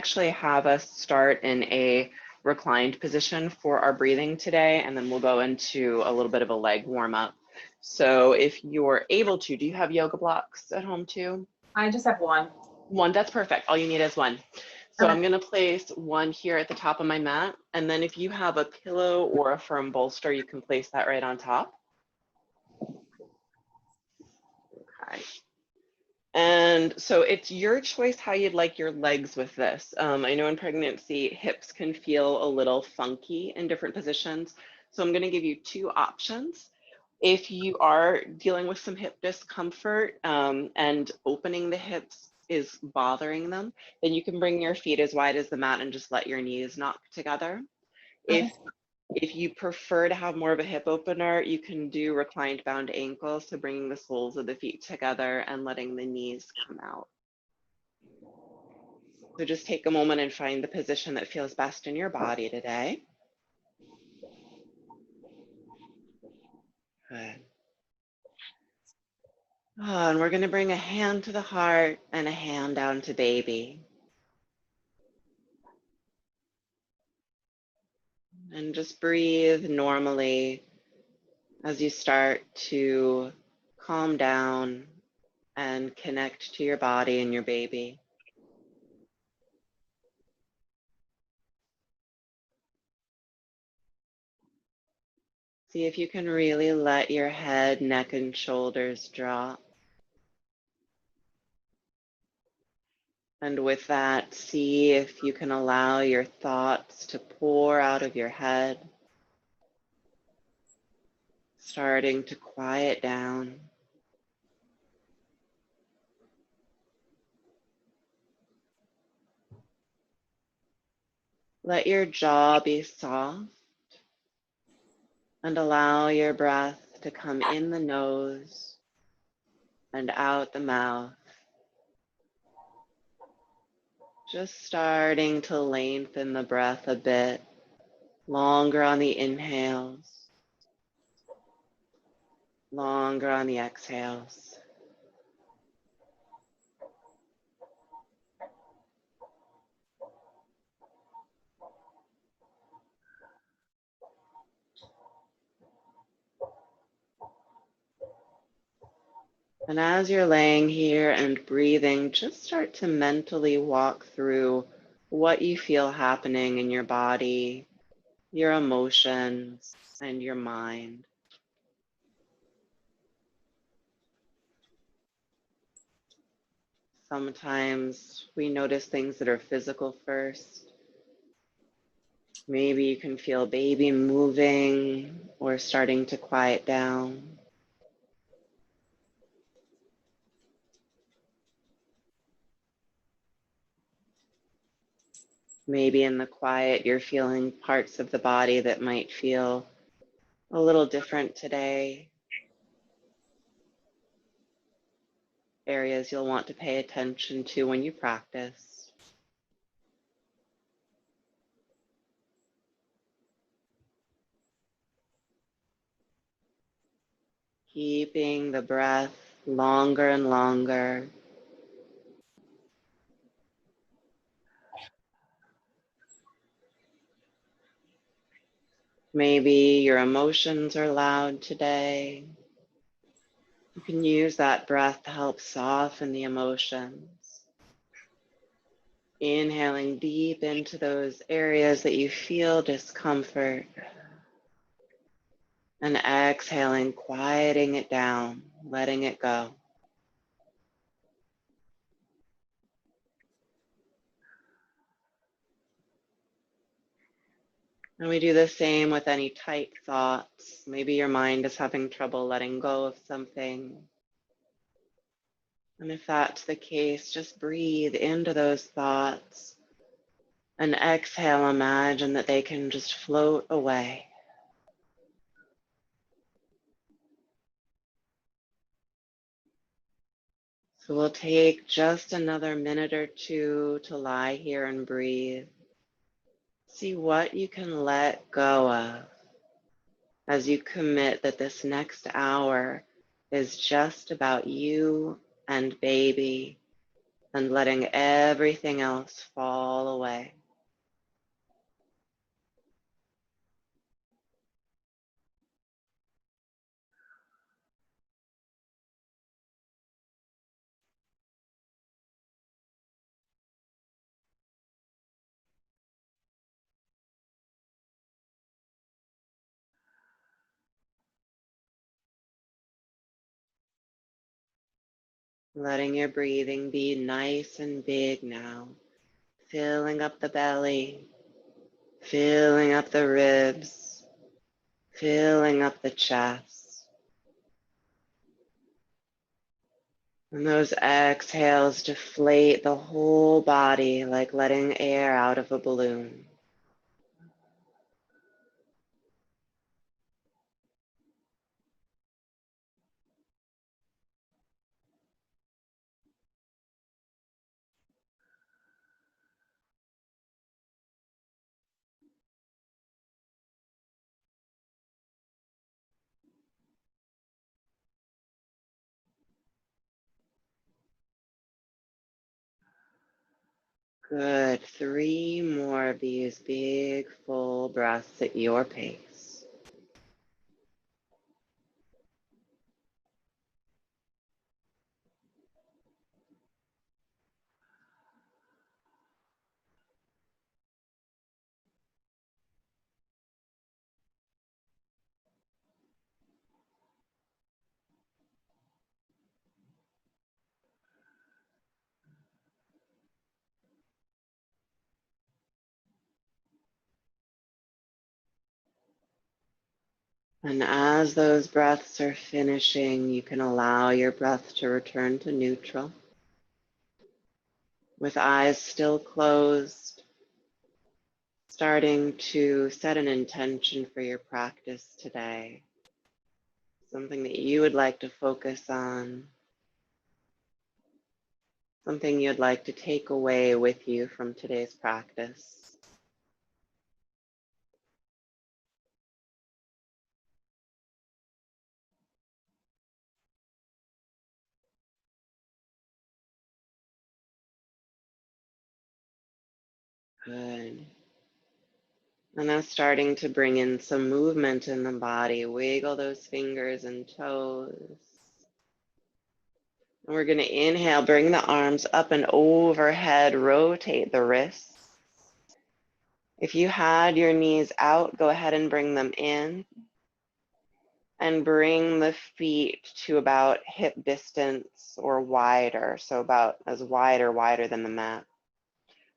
actually have us start in a reclined position for our breathing today, and then we'll go into a little bit of a leg warm up. So if you're able to, do you have yoga blocks at home too? I just have one. One, that's perfect. All you need is one. So Okay. I'm going to place one here at the top of my mat. And then if you have a pillow or a firm bolster, you can place that right on top. Okay. And so it's your choice how you'd like your legs with this. I know in pregnancy, hips can feel a little funky in different positions. So I'm going to give you two options. If you are dealing with some hip discomfort and opening the hips is bothering them, then you can bring your feet as wide as the mat and just let your knees knock together. Okay. If you prefer to have more of a hip opener, you can do reclined bound ankles, so bringing the soles of the feet together and letting the knees come out. So just take a moment and find the position that feels best in your body today. Good. Oh, and we're going to bring a hand to the heart and a hand down to baby. And just breathe normally as you start to calm down and connect to your body and your baby. See if you can really let your head, neck, and shoulders drop. And with that, see if you can allow your thoughts to pour out of your head, starting to quiet down. Let your jaw be soft and allow your breath to come in the nose and out the mouth. Just starting to lengthen the breath a bit, longer on the inhales, longer on the exhales. And as you're laying here and breathing, just start to mentally walk through what you feel happening in your body, your emotions, and your mind. Sometimes we notice things that are physical first. Maybe you can feel baby moving or starting to quiet down. Maybe in the quiet, you're feeling parts of the body that might feel a little different today. Areas you'll want to pay attention to when you practice. Keeping the breath longer and longer. Maybe your emotions are loud today. You can use that breath to help soften the emotions. Inhaling deep into those areas that you feel discomfort. And exhaling, quieting it down, letting it go. And we do the same with any tight thoughts. Maybe your mind is having trouble letting go of something. And if that's the case, just breathe into those thoughts and exhale, imagine that they can just float away. So we'll take just another minute or two to lie here and breathe. See what you can let go of as you commit that this next hour is just about you and baby and letting everything else fall away. Letting your breathing be nice and big now, filling up the belly, filling up the ribs, filling up the chest. And those exhales deflate the whole body like letting air out of a balloon. Good. 3 more of these big, full breaths at your pace. And as those breaths are finishing, you can allow your breath to return to neutral. With eyes still closed, starting to set an intention for your practice today. Something that you would like to focus on. Something you'd like to take away with you from today's practice. Good. And now starting to bring in some movement in the body. Wiggle those fingers and toes. And we're going to inhale, bring the arms up and overhead, rotate the wrists. If you had your knees out, go ahead and bring them in. And bring the feet to about hip distance or wider. So about as wide or wider than the mat.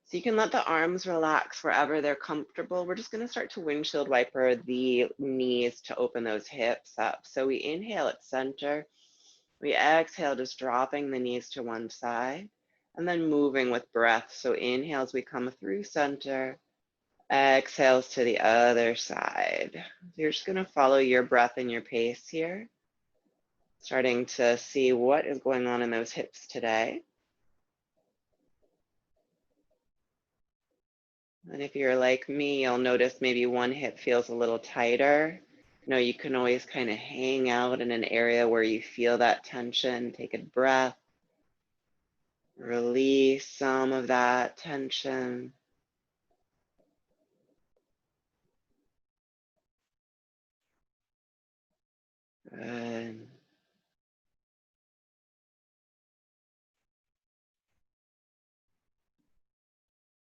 So you can let the arms relax wherever they're comfortable. We're just going to start to windshield wiper the knees to open those hips up. So we inhale at center. We exhale, just dropping the knees to one side and then moving with breath. So inhales, we come through center, exhales to the other side. So you're just going to follow your breath and your pace here, starting to see what is going on in those hips today. And if you're like me, you'll notice maybe one hip feels a little tighter. You know, you can always kind of hang out in an area where you feel that tension. Take a breath. Release some of that tension. Good.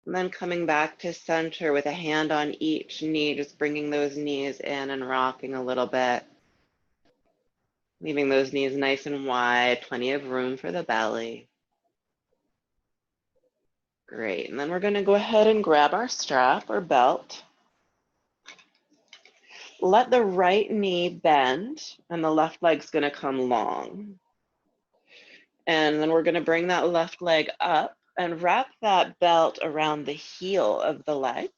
And then coming back to center with a hand on each knee, just bringing those knees in and rocking a little bit. Leaving those knees nice and wide, plenty of room for the belly. Great. And then we're going to go ahead and grab our strap or belt. Let the right knee bend and the left leg's going to come long. And then we're going to bring that left leg up and wrap that belt around the heel of the leg.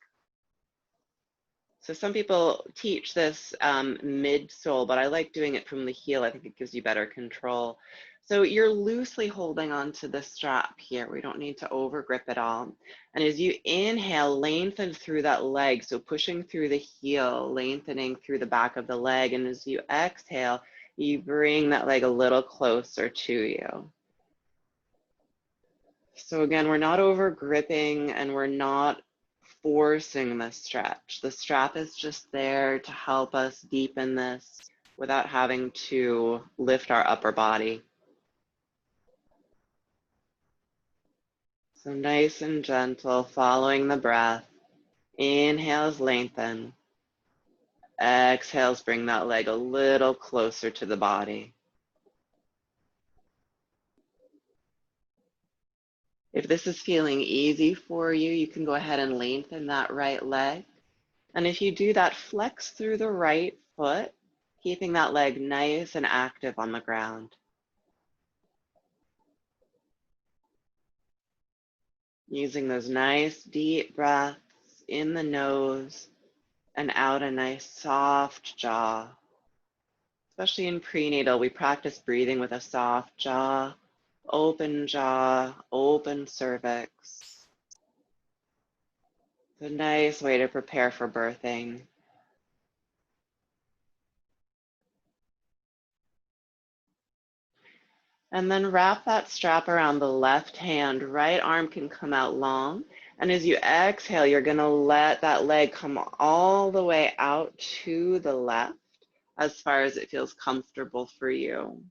So some people teach this midsole, but I like doing it from the heel. I think it gives you better control. So you're loosely holding onto the strap here. We don't need to over grip at all. And as you inhale, lengthen through that leg. So pushing through the heel, lengthening through the back of the leg. And as you exhale, you bring that leg a little closer to you. So again, we're not over gripping and we're not forcing the stretch. The strap is just there to help us deepen this without having to lift our upper body. So nice and gentle, following the breath. Inhales, lengthen. Exhales, bring that leg a little closer to the body. If this is feeling easy for you, you can go ahead and lengthen that right leg. And if you do that, flex through the right foot, keeping that leg nice and active on the ground. Using those nice deep breaths in the nose and out a nice soft jaw. Especially in prenatal, we practice breathing with a soft jaw, open cervix. It's a nice way to prepare for birthing. And then wrap that strap around the left hand. Right arm can come out long. And as you exhale, you're going to let that leg come all the way out to the left as far as it feels comfortable for you.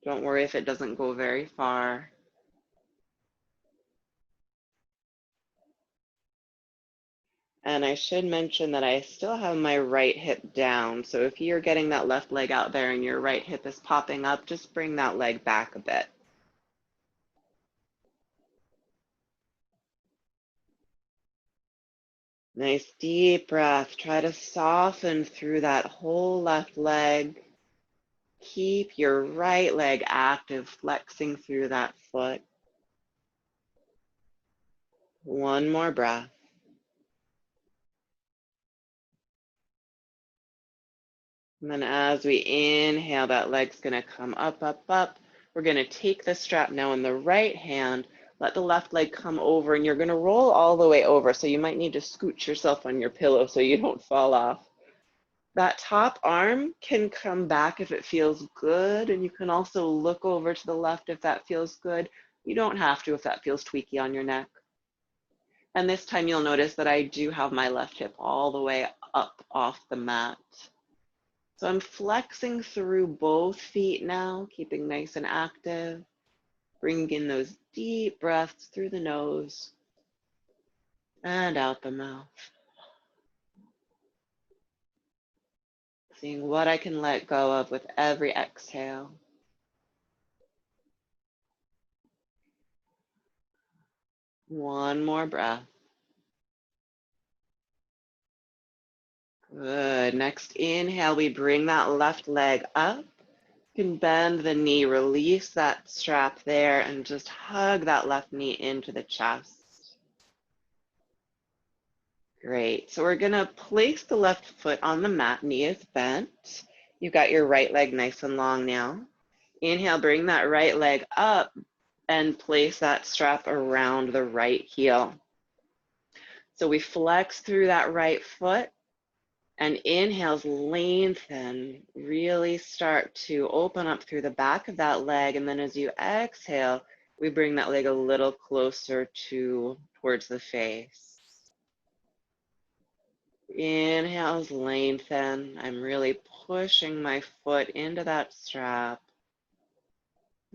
Don't worry if it doesn't go very far. And I should mention that I still have my right hip down. So if you're getting that left leg out there and your right hip is popping up, just bring that leg back a bit. Nice deep breath. Try to soften through that whole left leg. Keep your right leg active, flexing through that foot. One more breath. And then as we inhale, that leg's going to come up, up, up. We're going to take the strap now in the right hand. Let the left leg come over, and you're going to roll all the way over. So you might need to scooch yourself on your pillow so you don't fall off. That top arm can come back if it feels good, and you can also look over to the left if that feels good. You don't have to if that feels tweaky on your neck. And this time you'll notice that I do have my left hip all the way up off the mat. So I'm flexing through both feet now, keeping nice and active. Bring in those deep breaths through the nose and out the mouth. Seeing what I can let go of with every exhale. One more breath. Good. Next inhale, we bring that left leg up. You can bend the knee, release that strap there, and just hug that left knee into the chest. Great. So we're going to place the left foot on the mat, knee is bent. You've got your right leg nice and long now. Inhale, bring that right leg up and place that strap around the right heel. So we flex through that right foot. And inhales, lengthen, really start to open up through the back of that leg. And then as you exhale, we bring that leg a little closer towards the face. Inhales, lengthen. I'm really pushing my foot into that strap.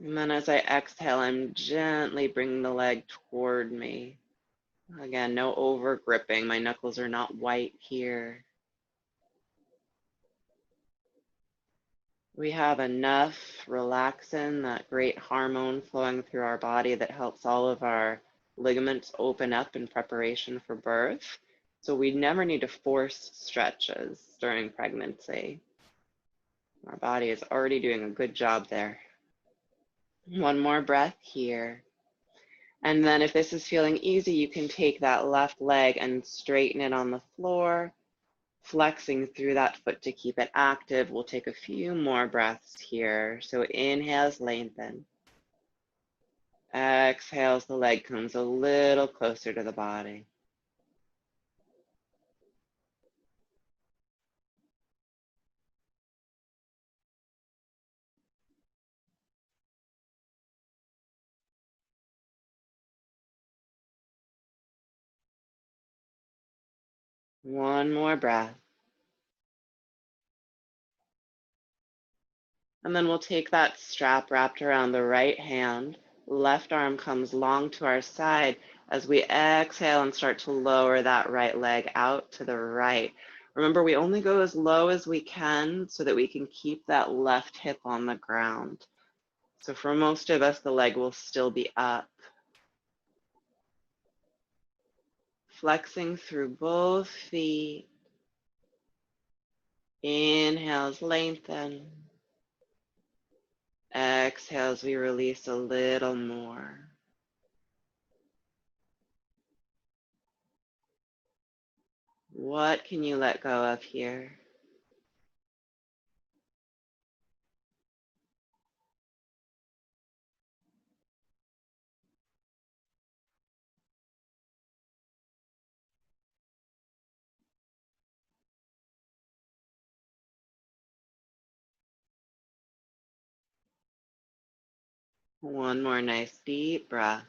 And then as I exhale, I'm gently bringing the leg toward me. Again, no over gripping. My knuckles are not white here. We have enough relaxin, that great hormone flowing through our body that helps all of our ligaments open up in preparation for birth. So we never need to force stretches during pregnancy. Our body is already doing a good job there. One more breath here. And then if this is feeling easy, you can take that left leg and straighten it on the floor, flexing through that foot to keep it active. We'll take a few more breaths here. So inhales, lengthen. Exhales, the leg comes a little closer to the body. One more breath. And then we'll take that strap wrapped around the right hand. Left arm comes long to our side as we exhale and start to lower that right leg out to the right. Remember, we only go as low as we can so that we can keep that left hip on the ground. So for most of us, the leg will still be up. Flexing through both feet. Inhales, lengthen. Exhales, we release a little more. What can you let go of here? One more nice deep breath.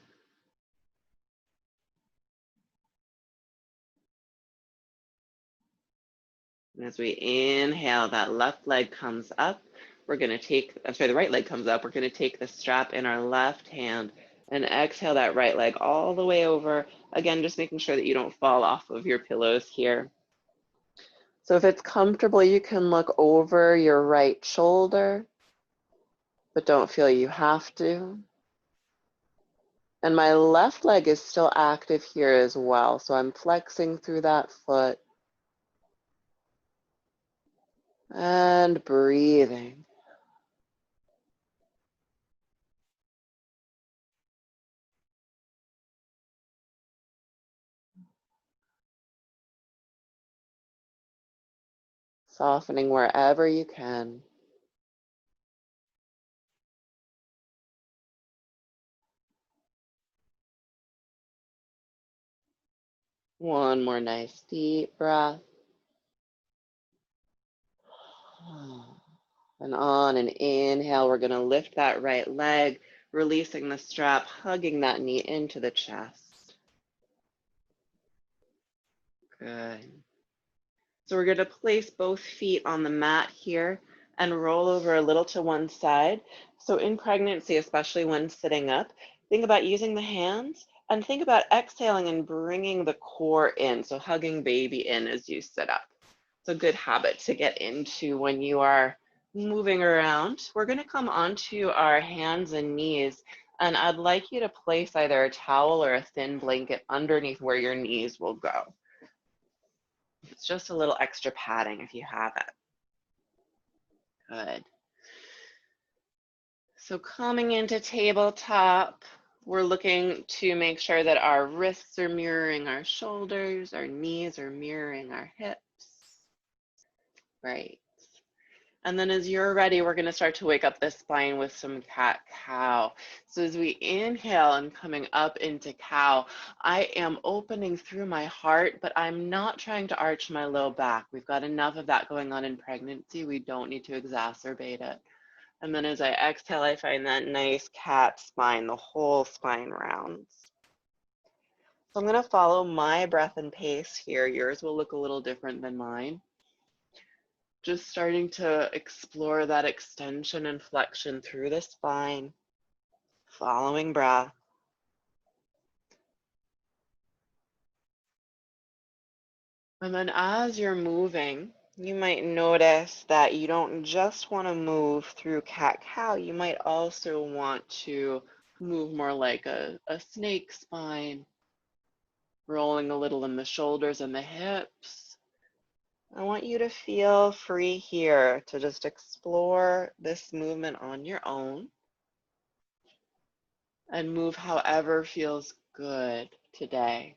And as we inhale, that left leg comes up. The right leg comes up. We're going to take the strap in our left hand and exhale that right leg all the way over. Again, just making sure that you don't fall off of your pillows here. So if it's comfortable, you can look over your right shoulder, but don't feel you have to. And my left leg is still active here as well. So I'm flexing through that foot and breathing. Softening wherever you can. One more nice deep breath. And on an inhale, we're going to lift that right leg, releasing the strap, hugging that knee into the chest. Good. So we're going to place both feet on the mat here and roll over a little to one side. So in pregnancy, especially when sitting up, think about using the hands and think about exhaling and bringing the core in. So hugging baby in as you sit up. It's a good habit to get into when you are moving around. We're going to come onto our hands and knees, and I'd like you to place either a towel or a thin blanket underneath where your knees will go. It's just a little extra padding if you have it. Good. So coming into tabletop, we're looking to make sure that our wrists are mirroring our shoulders, our knees are mirroring our hips. Right. And then as you're ready, we're going to start to wake up the spine with some cat-cow. So as we inhale and coming up into cow, I am opening through my heart, but I'm not trying to arch my low back. We've got enough of that going on in pregnancy. We don't need to exacerbate it. And then as I exhale, I find that nice cat spine, the whole spine rounds. So I'm going to follow my breath and pace here. Yours will look a little different than mine. Just starting to explore that extension and flexion through the spine, following breath. And then as you're moving, you might notice that you don't just want to move through cat-cow, you might also want to move more like a snake spine, rolling a little in the shoulders and the hips. I want you to feel free here to just explore this movement on your own and move however feels good today.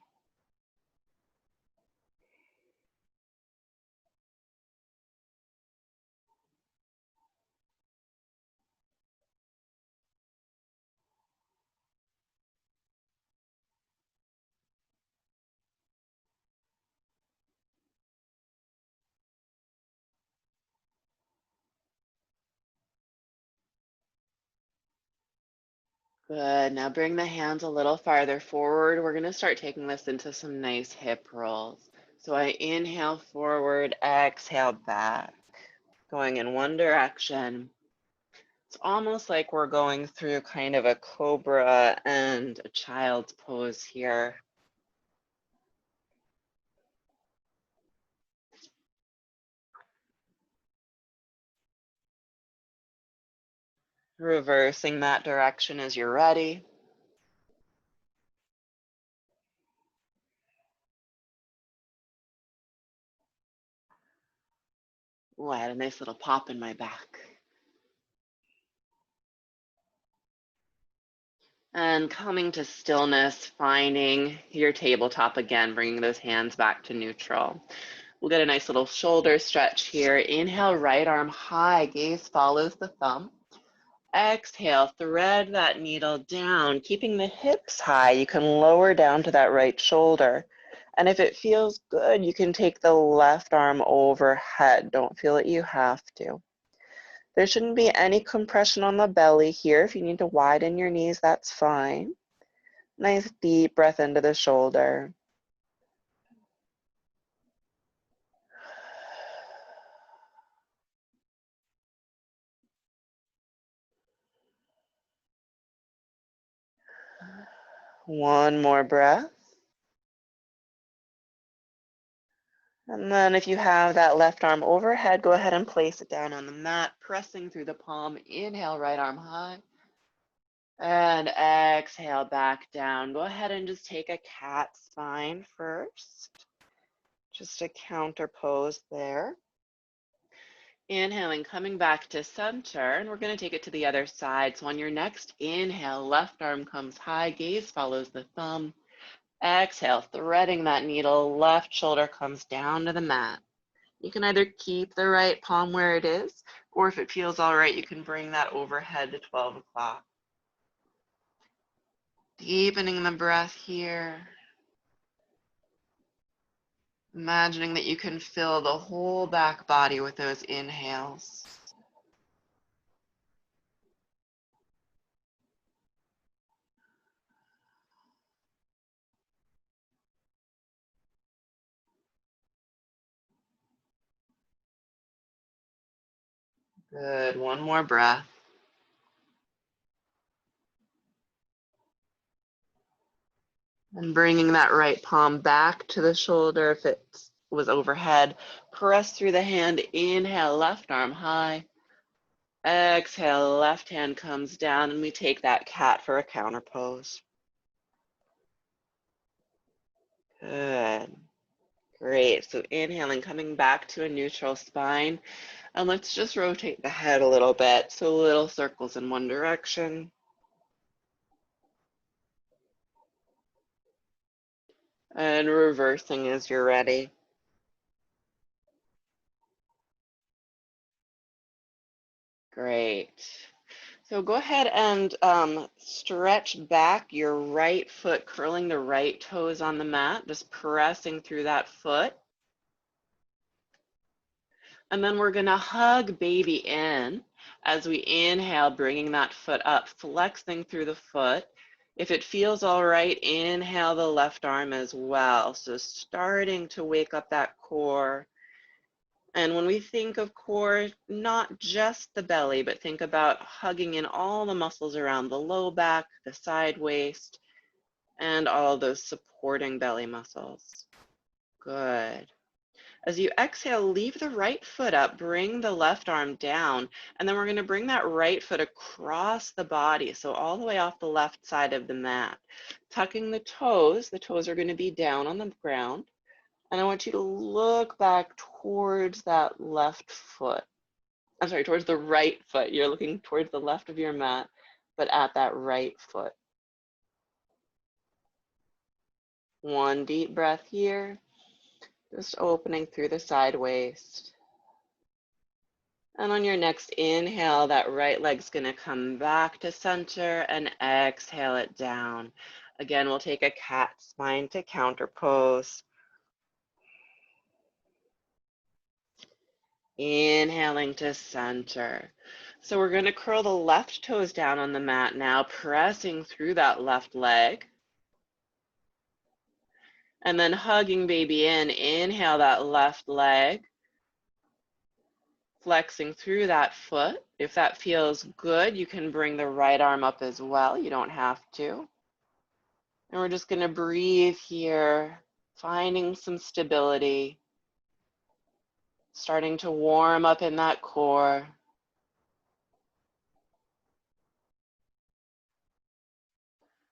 Good. Now bring the hands a little farther forward. We're going to start taking this into some nice hip rolls. So I inhale forward, exhale back, going in one direction. It's almost like we're going through kind of a cobra and a child's pose here. Reversing that direction as you're ready. Oh, I had a nice little pop in my back. And coming to stillness, finding your tabletop again, bringing those hands back to neutral. We'll get a nice little shoulder stretch here. Inhale, right arm high, gaze follows the thumb. Exhale, thread that needle down, keeping the hips high. You can lower down to that right shoulder. And if it feels good, you can take the left arm overhead. Don't feel that you have to. There shouldn't be any compression on the belly here. If you need to widen your knees, that's fine. Nice deep breath into the shoulder. One more breath. And then if you have that left arm overhead, go ahead and place it down on the mat, pressing through the palm. Inhale, right arm high. And exhale back down. Go ahead and just take a cat spine first. Just a counter pose there. Inhaling, coming back to center, and we're going to take it to the other side. So on your next inhale, left arm comes high, gaze follows the thumb. Exhale, threading that needle, left shoulder comes down to the mat. You can either keep the right palm where it is, or if it feels all right, you can bring that overhead to 12 o'clock. Deepening the breath here. Imagining that you can fill the whole back body with those inhales. Good, one more breath. And bringing that right palm back to the shoulder if it was overhead. Press through the hand, inhale, left arm high. Exhale, left hand comes down, and we take that cat for a counter pose. Good. Great. So inhaling, coming back to a neutral spine. And let's just rotate the head a little bit. So little circles in one direction. And reversing as you're ready. Great. So go ahead and stretch back your right foot, curling the right toes on the mat, just pressing through that foot. And then we're going to hug baby in as we inhale, bringing that foot up, flexing through the foot. If it feels all right, inhale the left arm as well. So starting to wake up that core. And when we think of core, not just the belly, but think about hugging in all the muscles around the low back, the side waist, and all those supporting belly muscles. Good. As you exhale, leave the right foot up, bring the left arm down, and then we're going to bring that right foot across the body, so all the way off the left side of the mat. Tucking the toes are going to be down on the ground, and I want you to look back towards that left foot. I'm sorry, towards the right foot. You're looking towards the left of your mat, but at that right foot. One deep breath here, just opening through the side waist. And on your next inhale, that right leg's going to come back to center and exhale it down. Again, we'll take a cat spine to counter pose. Inhaling to center. So we're going to curl the left toes down on the mat now, pressing through that left leg. And then hugging baby in, inhale that left leg, flexing through that foot. If that feels good, you can bring the right arm up as well. You don't have to. And we're just gonna breathe here, finding some stability, starting to warm up in that core.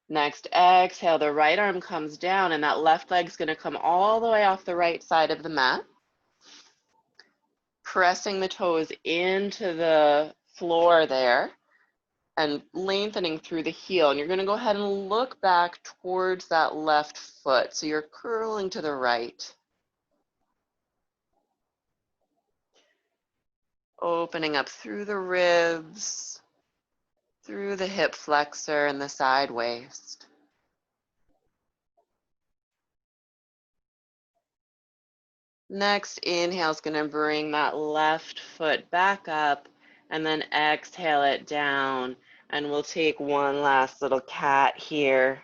Next, exhale, the right arm comes down and that left leg's gonna come all the way off the right side of the mat. Pressing the toes into the floor there and lengthening through the heel. And you're gonna go ahead and look back towards that left foot. So you're curling to the right. Opening up through the ribs, through the hip flexor and the side waist. Next inhale is going to bring that left foot back up and then exhale it down. And we'll take one last little cat here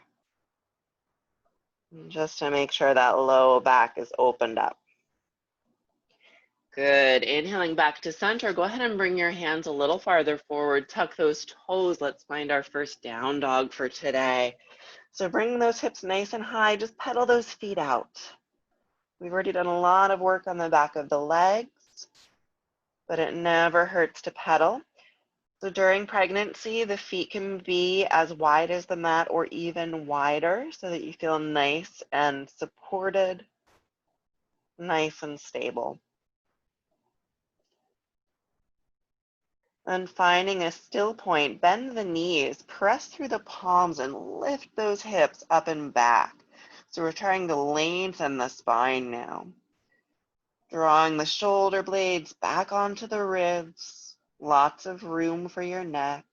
just to make sure that low back is opened up. Good. Inhaling back to center. Go ahead and bring your hands a little farther forward. Tuck those toes. Let's find our first down dog for today. So bring those hips nice and high. Just pedal those feet out. We've already done a lot of work on the back of the legs, but it never hurts to pedal. So during pregnancy, the feet can be as wide as the mat or even wider so that you feel nice and supported, nice and stable. And finding a still point, bend the knees, press through the palms and lift those hips up and back. So we're trying to lengthen the spine now. Drawing the shoulder blades back onto the ribs, lots of room for your neck.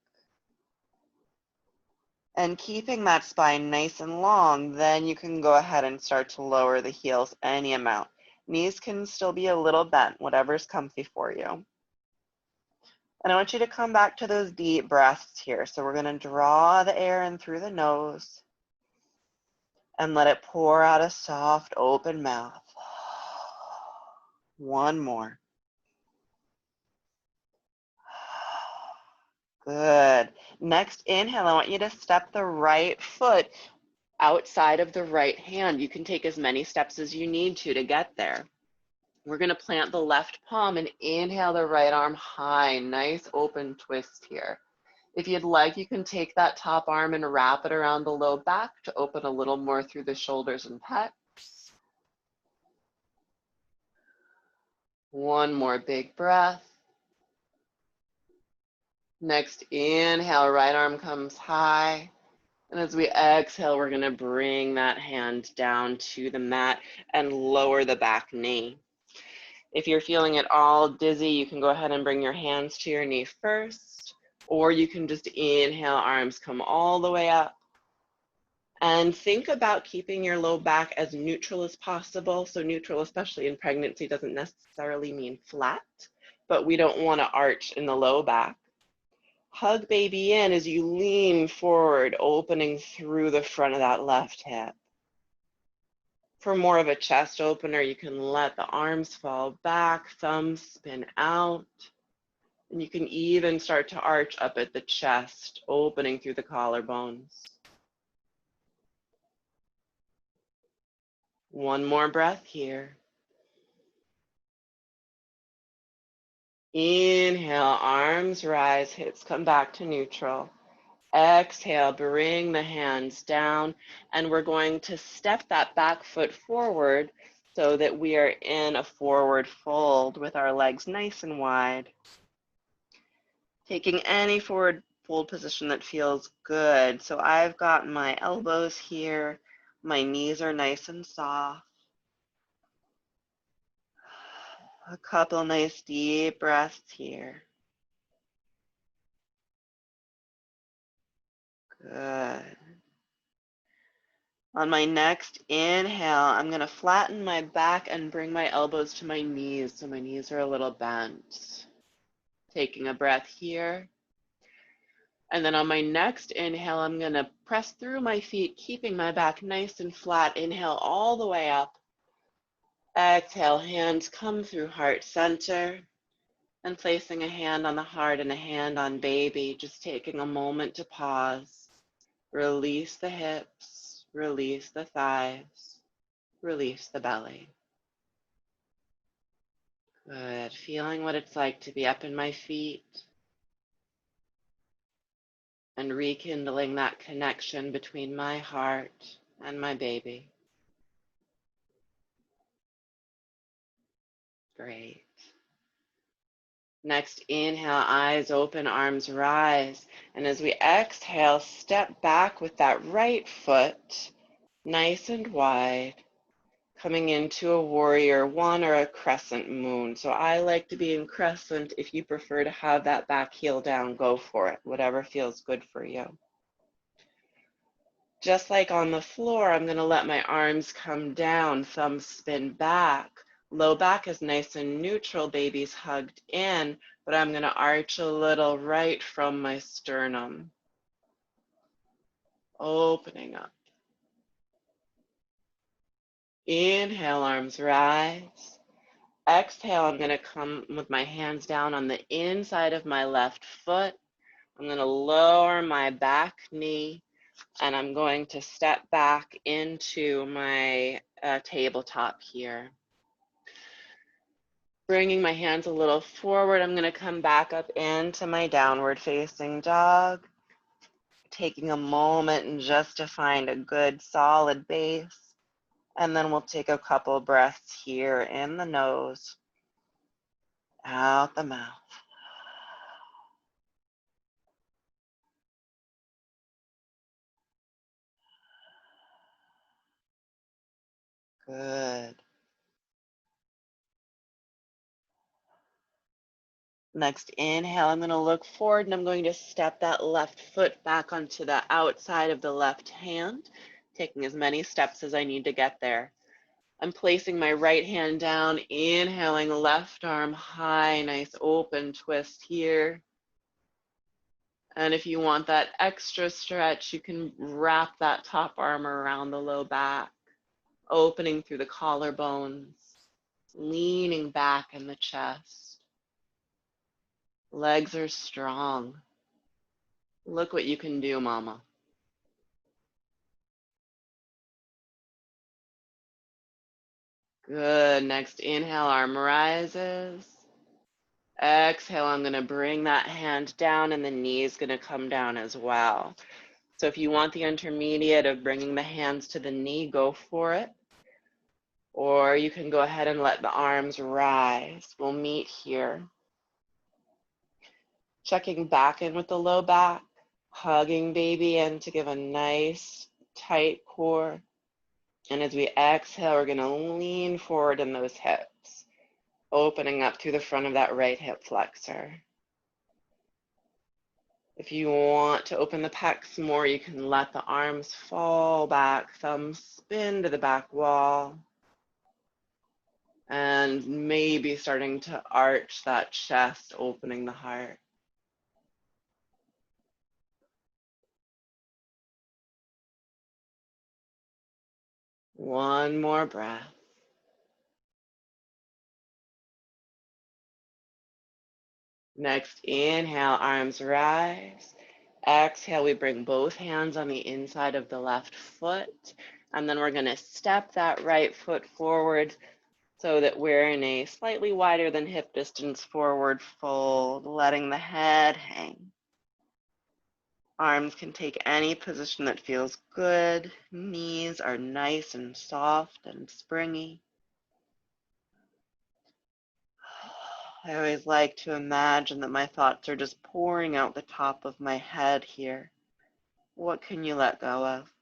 And keeping that spine nice and long, then you can go ahead and start to lower the heels any amount. Knees can still be a little bent, whatever's comfy for you. And I want you to come back to those deep breaths here. So we're going to draw the air in through the nose and let it pour out a soft, open mouth. One more. Good. Next inhale, I want you to step the right foot outside of the right hand. You can take as many steps as you need to get there. We're going to plant the left palm and inhale the right arm high. Nice open twist here. If you'd like, you can take that top arm and wrap it around the low back to open a little more through the shoulders and pecs. One more big breath. Next inhale, right arm comes high. And as we exhale, we're going to bring that hand down to the mat and lower the back knee. If you're feeling at all dizzy, you can go ahead and bring your hands to your knee first, or you can just inhale, arms come all the way up. And think about keeping your low back as neutral as possible. So neutral, especially in pregnancy, doesn't necessarily mean flat, but we don't want to arch in the low back. Hug baby in as you lean forward, opening through the front of that left hip. For more of a chest opener, you can let the arms fall back, thumbs spin out, and you can even start to arch up at the chest, opening through the collarbones. One more breath here. Inhale, arms rise, hips come back to neutral. Exhale, bring the hands down, and we're going to step that back foot forward so that we are in a forward fold with our legs nice and wide. Taking any forward fold position that feels good. So I've got my elbows here, my knees are nice and soft. A couple nice deep breaths here. Good. On my next inhale, I'm going to flatten my back and bring my elbows to my knees so my knees are a little bent. Taking a breath here. And then on my next inhale, I'm going to press through my feet, keeping my back nice and flat. Inhale all the way up. Exhale, hands come through heart center. And placing a hand on the heart and a hand on baby, just taking a moment to pause. Release the hips, release the thighs, release the belly. Good. Feeling what it's like to be up in my feet and rekindling that connection between my heart and my baby. Great. Next, inhale, eyes open, arms rise. And as we exhale, step back with that right foot, nice and wide, coming into a warrior one or a crescent moon. So I like to be in crescent. If you prefer to have that back heel down, go for it, whatever feels good for you. Just like on the floor, I'm going to let my arms come down, thumbs spin back. Low back is nice and neutral, baby's hugged in, but I'm going to arch a little right from my sternum. Opening up. Inhale, arms rise. Exhale, I'm going to come with my hands down on the inside of my left foot. I'm going to lower my back knee, and I'm going to step back into my tabletop here. Bringing my hands a little forward, I'm going to come back up into my downward facing dog. Taking a moment and just to find a good solid base. And then we'll take a couple breaths here in the nose, out the mouth. Good. Next inhale, I'm going to look forward and I'm going to step that left foot back onto the outside of the left hand, taking as many steps as I need to get there. I'm placing my right hand down, inhaling left arm high, nice open twist here. And if you want that extra stretch, you can wrap that top arm around the low back, opening through the collarbones, leaning back in the chest. Legs are strong. Look what you can do, mama. Good. Next inhale, arm rises. Exhale, I'm going to bring that hand down and the knee is going to come down as well. So if you want the intermediate of bringing the hands to the knee, go for it. Or you can go ahead and let the arms rise. We'll meet here. Checking back in with the low back, hugging baby in to give a nice tight core. And as we exhale, we're going to lean forward in those hips, opening up through the front of that right hip flexor. If you want to open the pecs more, you can let the arms fall back, thumbs spin to the back wall. And maybe starting to arch that chest, opening the heart. One more breath. Next, inhale, arms rise. Exhale, we bring both hands on the inside of the left foot. And then we're going to step that right foot forward so that we're in a slightly wider than hip distance forward fold, letting the head hang. Arms can take any position that feels good. Knees are nice and soft and springy. I always like to imagine that my thoughts are just pouring out the top of my head here. What can you let go of?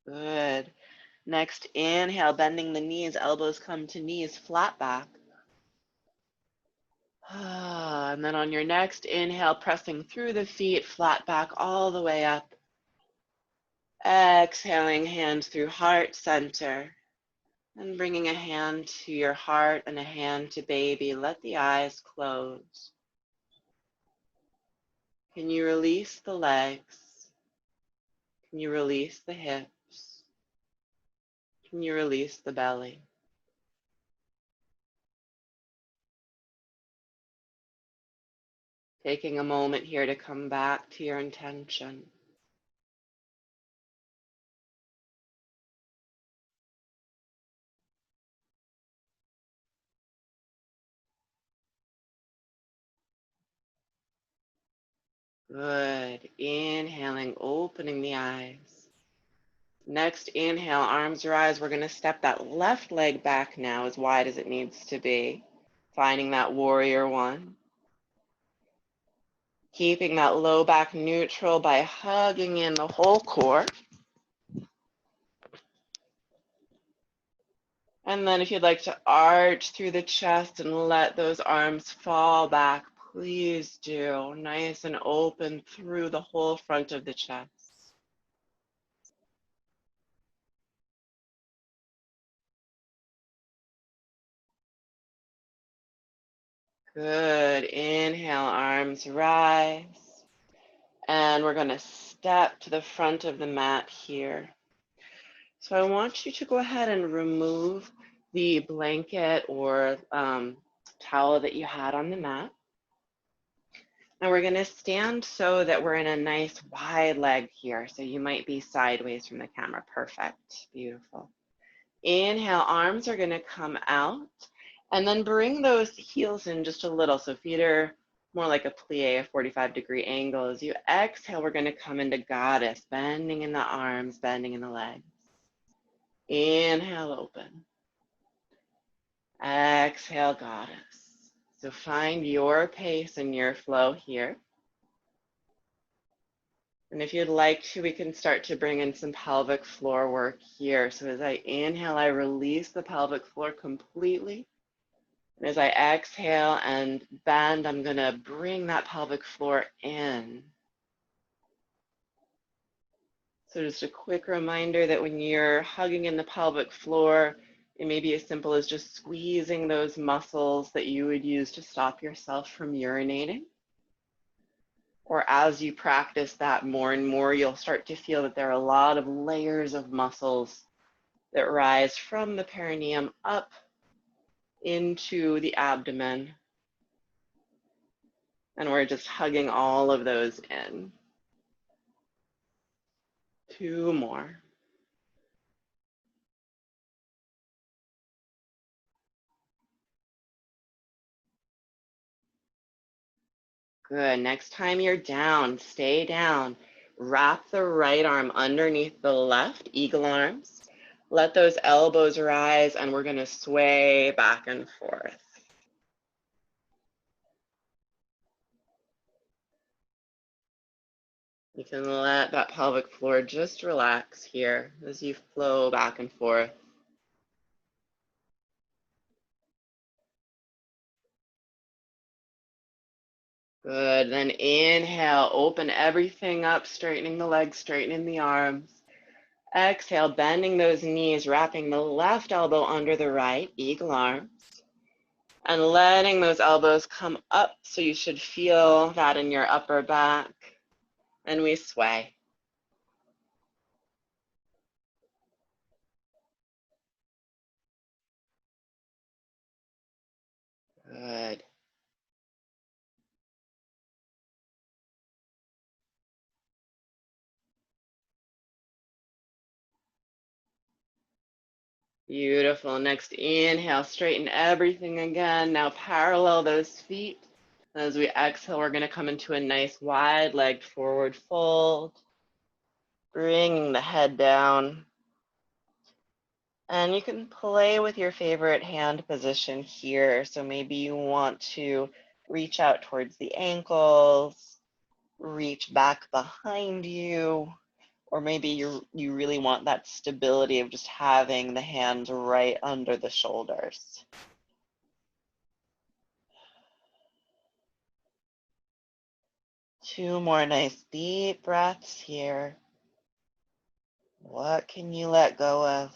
Good. Next, inhale, bending the knees, elbows come to knees, flat back. And then on your next inhale, pressing through the feet, flat back all the way up. Exhaling, hands through heart center. And bringing a hand to your heart and a hand to baby, let the eyes close. Can you release the legs? Can you release the hips? Can you release the belly? Taking a moment here to come back to your intention. Good. Inhaling, opening the eyes. Next inhale, arms rise. We're going to step that left leg back now as wide as it needs to be. Finding that warrior one. Keeping that low back neutral by hugging in the whole core. And then if you'd like to arch through the chest and let those arms fall back, please do. Nice and open through the whole front of the chest. Good. Inhale, arms rise. And we're going to step to the front of the mat here. So I want you to go ahead and remove the blanket or towel that you had on the mat. And we're going to stand so that we're in a nice wide leg here. So you might be sideways from the camera. Perfect. Beautiful. Inhale, arms are going to come out. And then bring those heels in just a little. So feet are more like a plie, a 45-degree angle. As you exhale, we're going to come into goddess, bending in the arms, bending in the legs. Inhale, open. Exhale, goddess. So find your pace and your flow here. And if you'd like to, we can start to bring in some pelvic floor work here. So as I inhale, I release the pelvic floor completely. And as I exhale and bend, I'm going to bring that pelvic floor in. So just a quick reminder that when you're hugging in the pelvic floor, it may be as simple as just squeezing those muscles that you would use to stop yourself from urinating. Or as you practice that more and more, you'll start to feel that there are a lot of layers of muscles that rise from the perineum up into the abdomen. And we're just hugging all of those in. 2 more. Good. Next time you're down, stay down. Wrap the right arm underneath the left, eagle arms. Let those elbows rise, and we're going to sway back and forth. You can let that pelvic floor just relax here as you flow back and forth. Good. Then inhale, open everything up, straightening the legs, straightening the arms. Exhale, bending those knees, wrapping the left elbow under the right, eagle arms. And letting those elbows come up, so you should feel that in your upper back. And we sway. Good. Beautiful. Next inhale, straighten everything again. Now parallel those feet. As we exhale, we're going to come into a nice wide-legged forward fold. Bringing the head down. And you can play with your favorite hand position here. So maybe you want to reach out towards the ankles, reach back behind you, or maybe you really want that stability of just having the hands right under the shoulders. Two more nice deep breaths here. What can you let go of?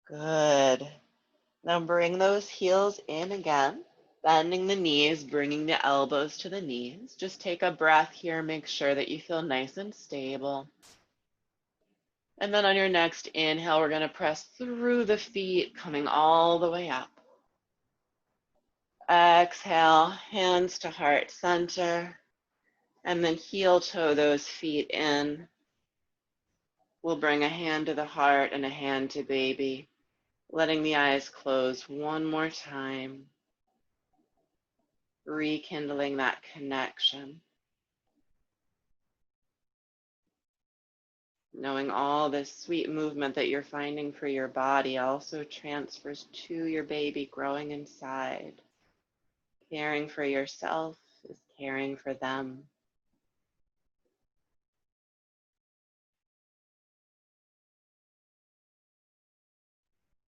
Good. Now bring those heels in again, bending the knees, bringing the elbows to the knees. Just take a breath here. Make sure that you feel nice and stable. And then on your next inhale, we're going to press through the feet, coming all the way up. Exhale, hands to heart center, and then heel toe those feet in. We'll bring a hand to the heart and a hand to baby, letting the eyes close one more time, rekindling that connection. Knowing all this sweet movement that you're finding for your body also transfers to your baby growing inside. Caring for yourself is caring for them.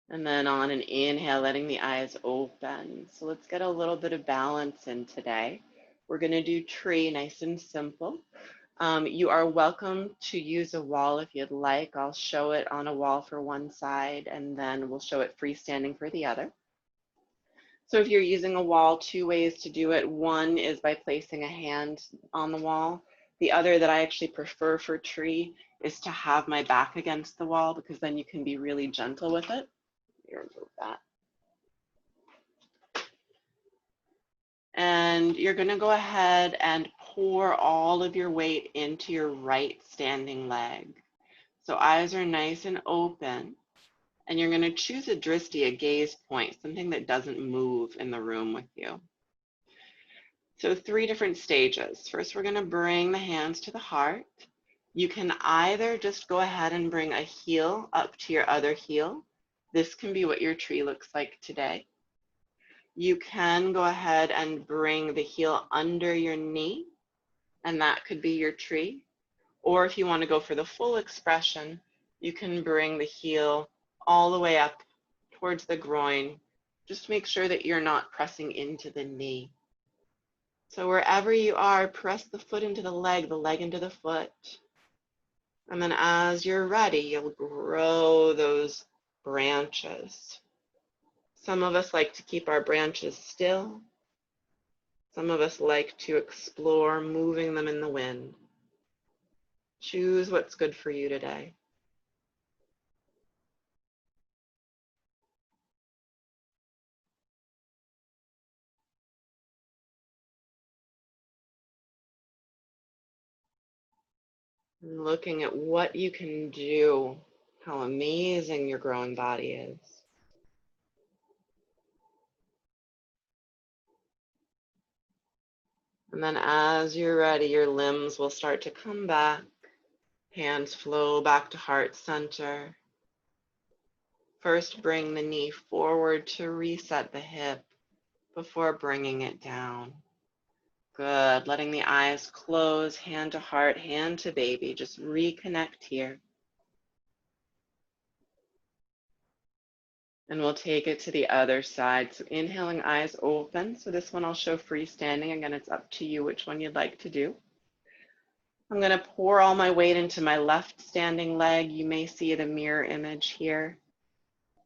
And then on an inhale, letting the eyes open. So let's get a little bit of balance in today. We're going to do tree, nice and simple. You are welcome to use a wall if you'd like. I'll show it on a wall for one side, and then we'll show it freestanding for the other. So if you're using a wall, two ways to do it. One is by placing a hand on the wall. The other that I actually prefer for tree is to have my back against the wall, because then you can be really gentle with it. Remove that. And you're going to go ahead and pour all of your weight into your right standing leg. So eyes are nice and open. And you're going to choose a drishti, a gaze point, something that doesn't move in the room with you. So 3 different stages. First, we're going to bring the hands to the heart. You can either just go ahead and bring a heel up to your other heel. This can be what your tree looks like today. You can go ahead and bring the heel under your knee, and that could be your tree. Or if you want to go for the full expression, you can bring the heel all the way up towards the groin. Just make sure that you're not pressing into the knee. So wherever you are, press the foot into the leg into the foot. And then as you're ready, you'll grow those branches. Some of us like to keep our branches still. Some of us like to explore moving them in the wind. Choose what's good for you today. And looking at what you can do, how amazing your growing body is. And then as you're ready, your limbs will start to come back. Hands flow back to heart center. First, bring the knee forward to reset the hip before bringing it down. Good. Letting the eyes close, hand to heart, hand to baby. Just reconnect here. And we'll take it to the other side. So inhaling, eyes open. So this one I'll show freestanding. Again, it's up to you which one you'd like to do. I'm going to pour all my weight into my left standing leg. You may see the mirror image here.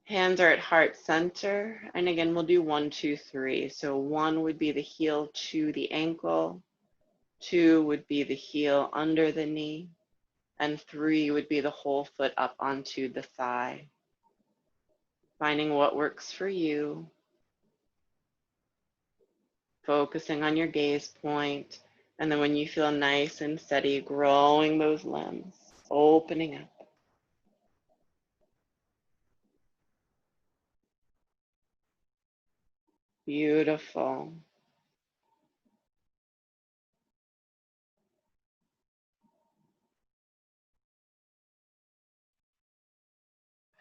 Hands are at heart center. And again, we'll do 1, 2, 3. So 1 would be the heel to the ankle. 2 would be the heel under the knee. And 3 would be the whole foot up onto the thigh. Finding what works for you. Focusing on your gaze point. And then when you feel nice and steady, growing those limbs, opening up. Beautiful.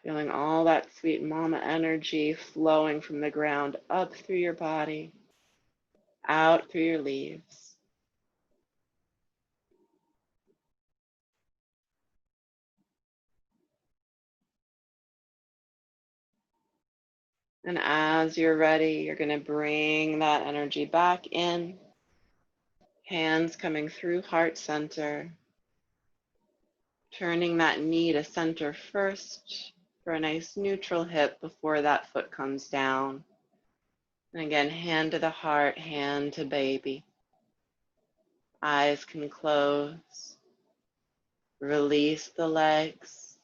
Feeling all that sweet mama energy flowing from the ground up through your body, out through your leaves. And as you're ready, you're going to bring that energy back in. Hands coming through heart center. Turning that knee to center first, for a nice neutral hip before that foot comes down. And again, hand to the heart, hand to baby. Eyes can close. Release the legs.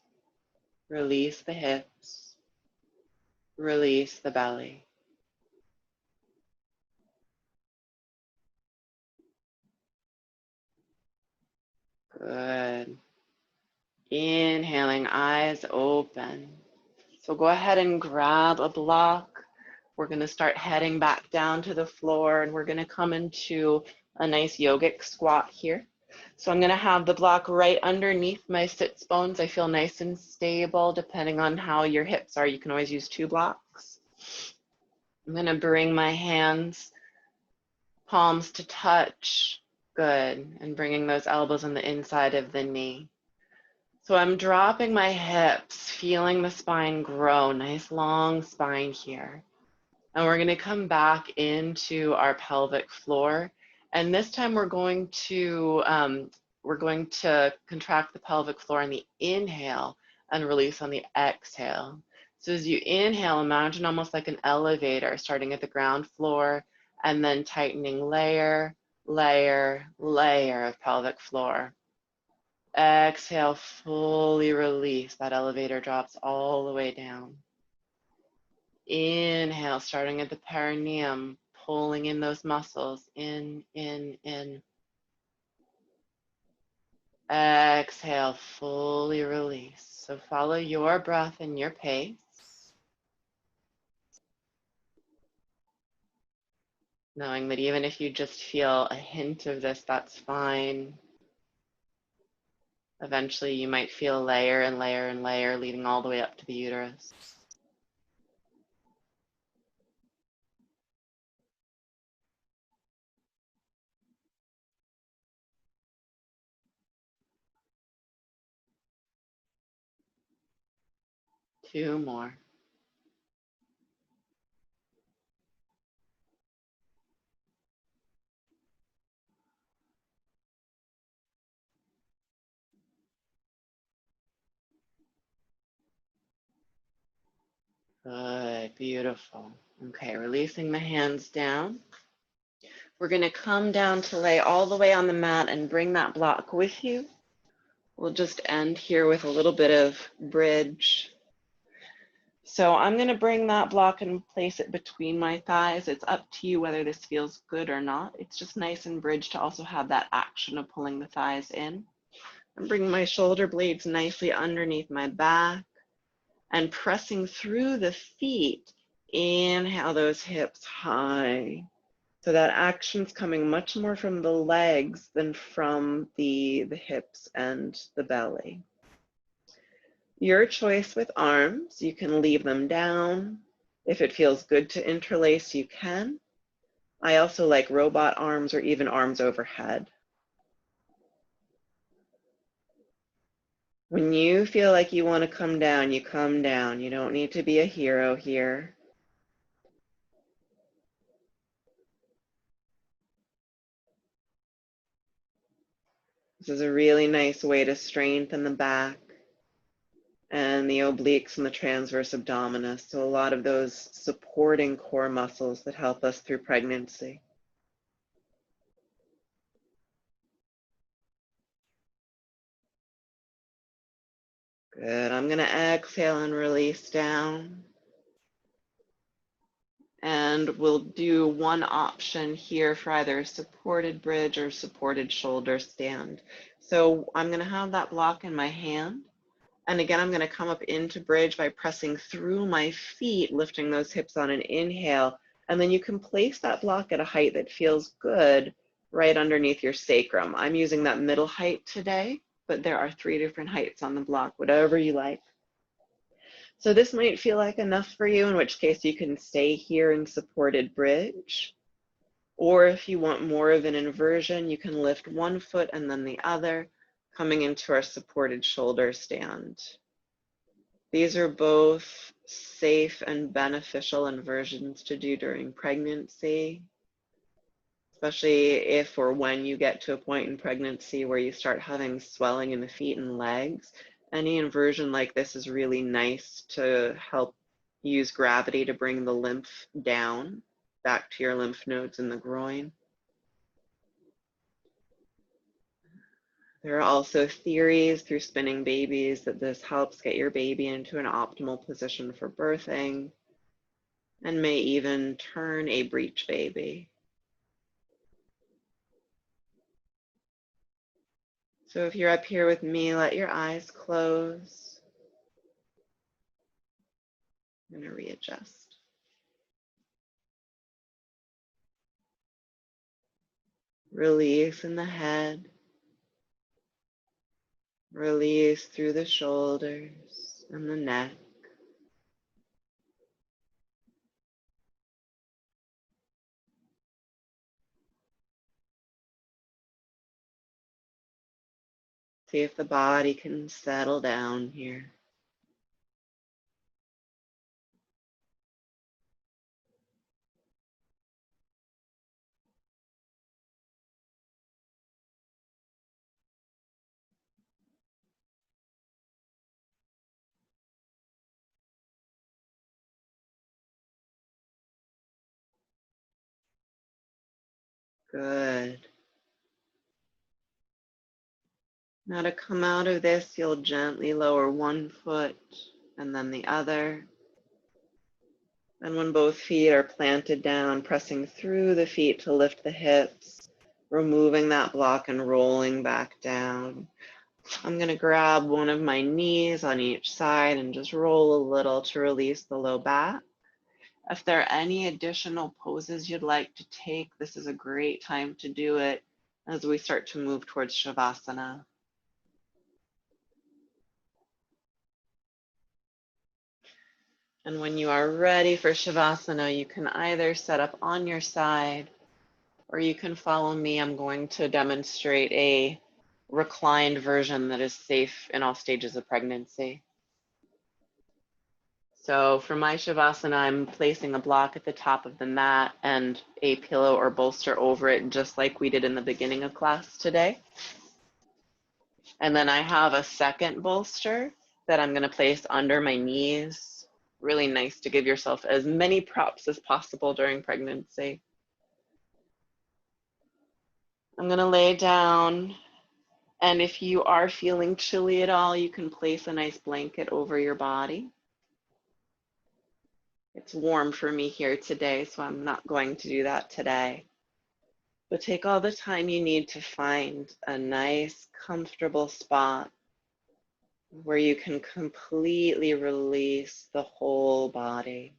Release the hips. Release the belly. Good. Inhaling, eyes open. So go ahead and grab a block. We're going to start heading back down to the floor, and we're going to come into a nice yogic squat here. So I'm going to have the block right underneath my sits bones. I feel nice and stable depending on how your hips are. You can always use 2 blocks. I'm going to bring my hands, palms to touch. Good. And bringing those elbows on the inside of the knee. So I'm dropping my hips, feeling the spine grow, nice long spine here. And we're going to come back into our pelvic floor. And this time we're going to contract the pelvic floor on the inhale and release on the exhale. So as you inhale, imagine almost like an elevator, starting at the ground floor and then tightening layer, layer, layer of pelvic floor. Exhale, fully release. That elevator drops all the way down. Inhale, starting at the perineum, pulling in those muscles. In, in, in. Exhale, fully release. So follow your breath and your pace. Knowing that even if you just feel a hint of this, that's fine. Eventually, you might feel layer and layer and layer leading all the way up to the uterus. Two more. Good, beautiful. Okay, releasing the hands down. We're going to come down to lay all the way on the mat and bring that block with you. We'll just end here with a little bit of bridge. So I'm going to bring that block and place it between my thighs. It's up to you whether this feels good or not. It's just nice and bridge to also have that action of pulling the thighs in. I'm bringing my shoulder blades nicely underneath my back and pressing through the feet. Inhale those hips high. So that action's coming much more from the legs than from the hips and the belly. Your choice with arms. You can leave them down. If it feels good to interlace, you can. I also like robot arms or even arms overhead. When you feel like you want to come down, you come down. You don't need to be a hero here. This is a really nice way to strengthen the back and the obliques and the transverse abdominis. So a lot of those supporting core muscles that help us through pregnancy. Good. I'm going to exhale and release down. And we'll do one option here for either a supported bridge or supported shoulder stand. So I'm going to have that block in my hand. And again, I'm going to come up into bridge by pressing through my feet, lifting those hips on an inhale. And then you can place that block at a height that feels good right underneath your sacrum. I'm using that middle height today, but there are 3 different heights on the block, whatever you like. So this might feel like enough for you, in which case you can stay here in supported bridge. Or if you want more of an inversion, you can lift one foot and then the other, coming into our supported shoulder stand. These are both safe and beneficial inversions to do during pregnancy, especially if or when you get to a point in pregnancy where you start having swelling in the feet and legs. Any inversion like this is really nice to help use gravity to bring the lymph down back to your lymph nodes in the groin. There are also theories through spinning babies that this helps get your baby into an optimal position for birthing and may even turn a breech baby. So if you're up here with me, let your eyes close. I'm going to readjust. Release in the head. Release through the shoulders and the neck. See if the body can settle down here. Good. Now to come out of this, you'll gently lower one foot and then the other. And when both feet are planted down, pressing through the feet to lift the hips, removing that block and rolling back down. I'm going to grab one of my knees on each side and just roll a little to release the low back. If there are any additional poses you'd like to take, this is a great time to do it as we start to move towards Shavasana. And when you are ready for Shavasana, you can either set up on your side or you can follow me. I'm going to demonstrate a reclined version that is safe in all stages of pregnancy. So for my Shavasana, I'm placing a block at the top of the mat and a pillow or bolster over it, just like we did in the beginning of class today. And then I have a second bolster that I'm going to place under my knees. Really nice to give yourself as many props as possible during pregnancy. I'm going to lay down, and if you are feeling chilly at all, you can place a nice blanket over your body. It's warm for me here today, so I'm not going to do that today. But take all the time you need to find a nice, comfortable spot where you can completely release the whole body.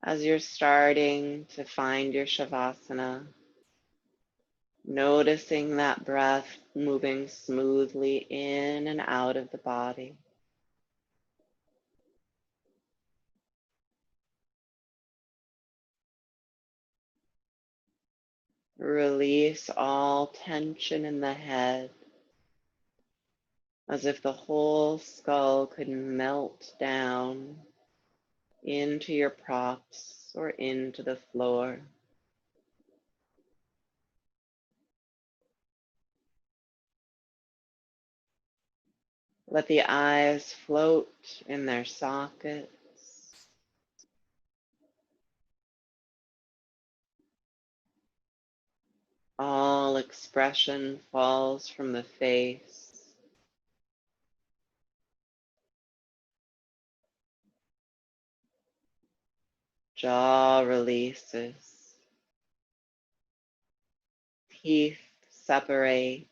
As you're starting to find your Shavasana, noticing that breath moving smoothly in and out of the body. Release all tension in the head, as if the whole skull could melt down into your props or into the floor. Let the eyes float in their sockets. All expression falls from the face. Jaw releases. Teeth separate,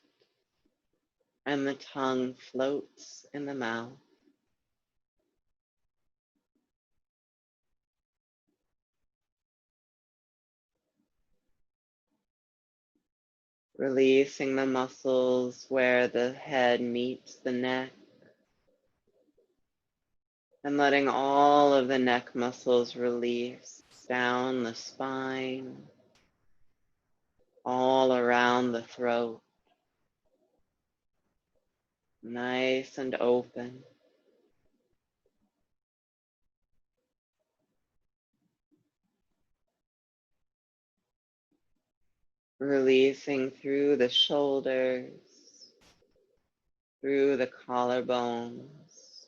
and the tongue floats in the mouth. Releasing the muscles where the head meets the neck, and letting all of the neck muscles release down the spine, all around the throat, nice and open. Releasing through the shoulders, through the collarbones,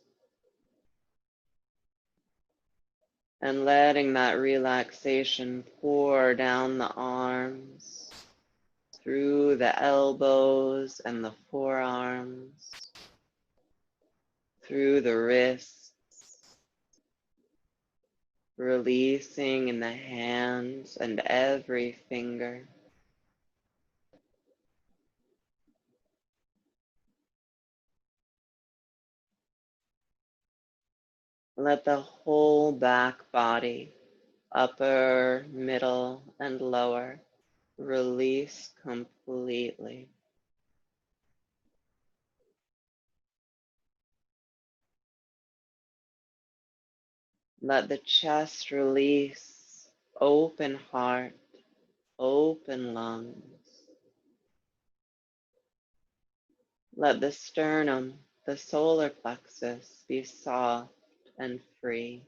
and letting that relaxation pour down the arms, through the elbows and the forearms, through the wrists, releasing in the hands and every finger. Let the whole back body, upper, middle, and lower, release completely. Let the chest release, open heart, open lungs. Let the sternum, the solar plexus, be soft and free,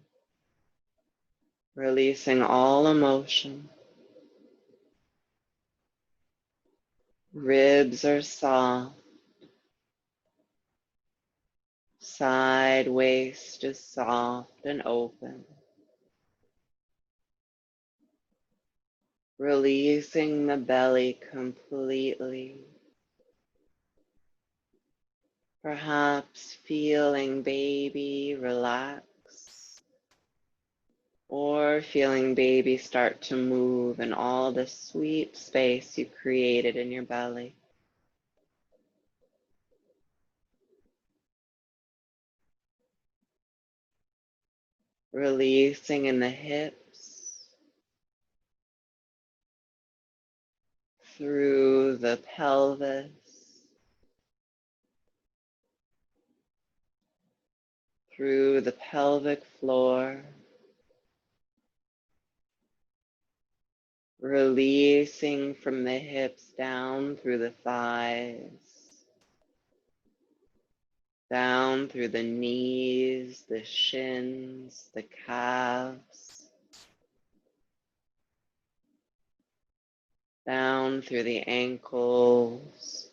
releasing all emotion. Ribs are soft, side waist is soft and open, releasing the belly completely. Perhaps feeling baby relax, or feeling baby start to move in all the sweet space you created in your belly. Releasing in the hips, through the pelvis, through the pelvic floor, releasing from the hips down through the thighs, down through the knees, the shins, the calves, down through the ankles.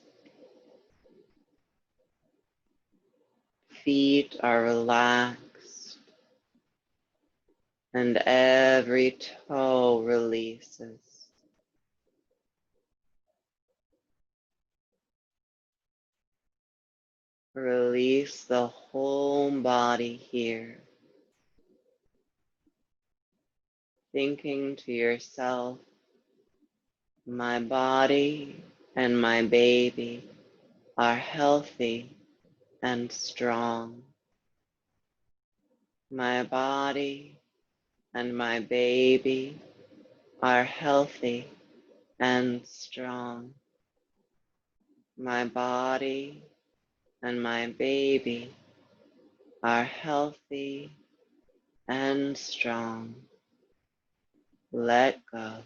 Feet are relaxed and every toe releases. Release the whole body here. Thinking to yourself, my body and my baby are healthy and strong. My body and my baby are healthy and strong. My body and my baby are healthy and strong. Let go.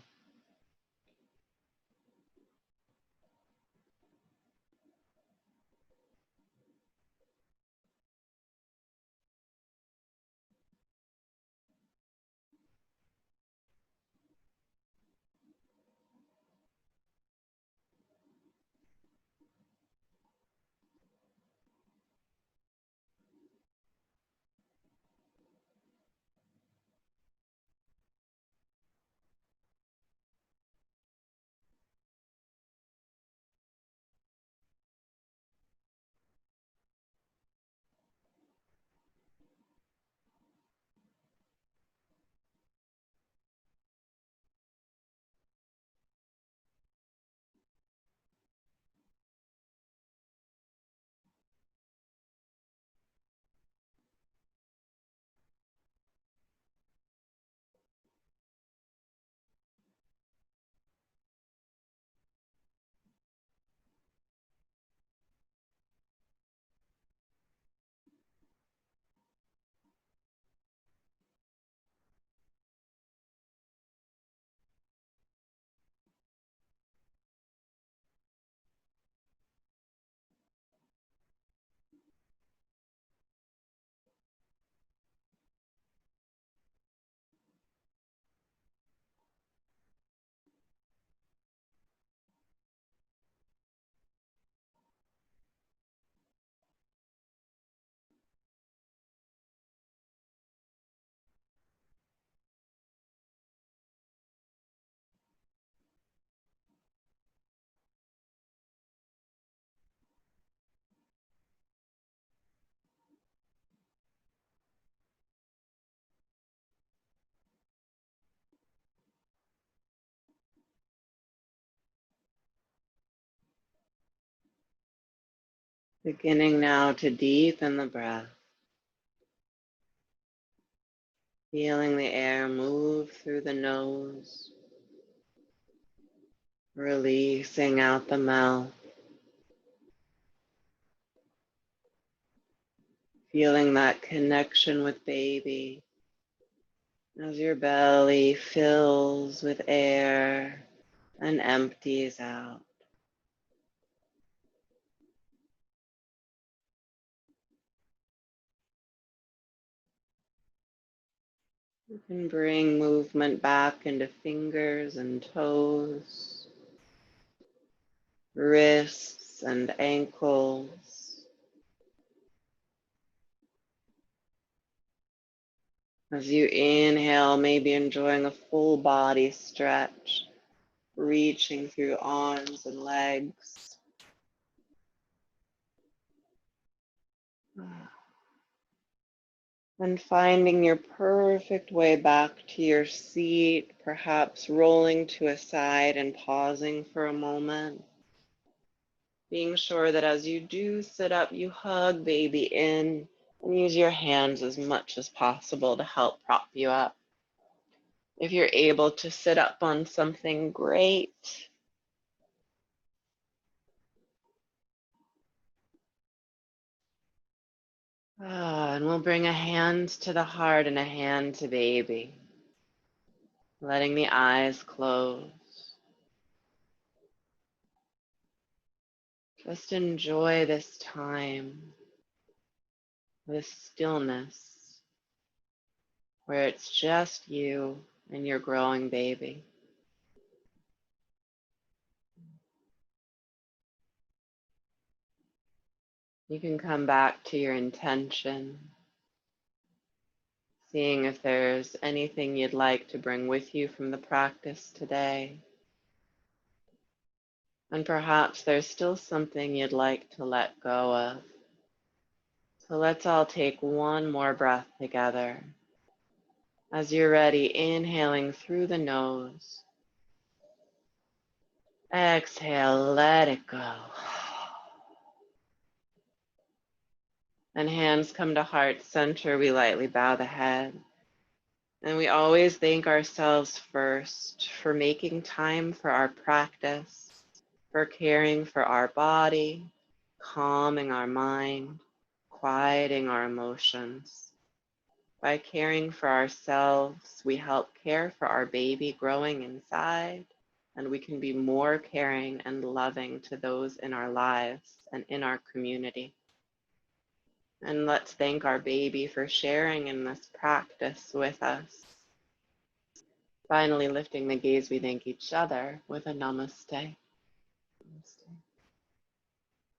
Beginning now to deepen the breath, feeling the air move through the nose, releasing out the mouth, feeling that connection with baby as your belly fills with air and empties out. You can bring movement back into fingers and toes, wrists and ankles. As you inhale, maybe enjoying a full body stretch, reaching through arms and legs. And finding your perfect way back to your seat, perhaps rolling to a side and pausing for a moment. Being sure that as you do sit up, you hug baby in and use your hands as much as possible to help prop you up. If you're able to sit up on something, great. And we'll bring a hand to the heart and a hand to baby, letting the eyes close. Just enjoy this time, this stillness, where it's just you and your growing baby. You can come back to your intention, seeing if there's anything you'd like to bring with you from the practice today. And perhaps there's still something you'd like to let go of. So let's all take one more breath together. As you're ready, inhaling through the nose. Exhale, let it go. And hands come to heart center. We lightly bow the head. And we always thank ourselves first for making time for our practice, for caring for our body, calming our mind, quieting our emotions. By caring for ourselves, we help care for our baby growing inside, and we can be more caring and loving to those in our lives and in our community. And let's thank our baby for sharing in this practice with us. Finally, lifting the gaze, we thank each other with a namaste.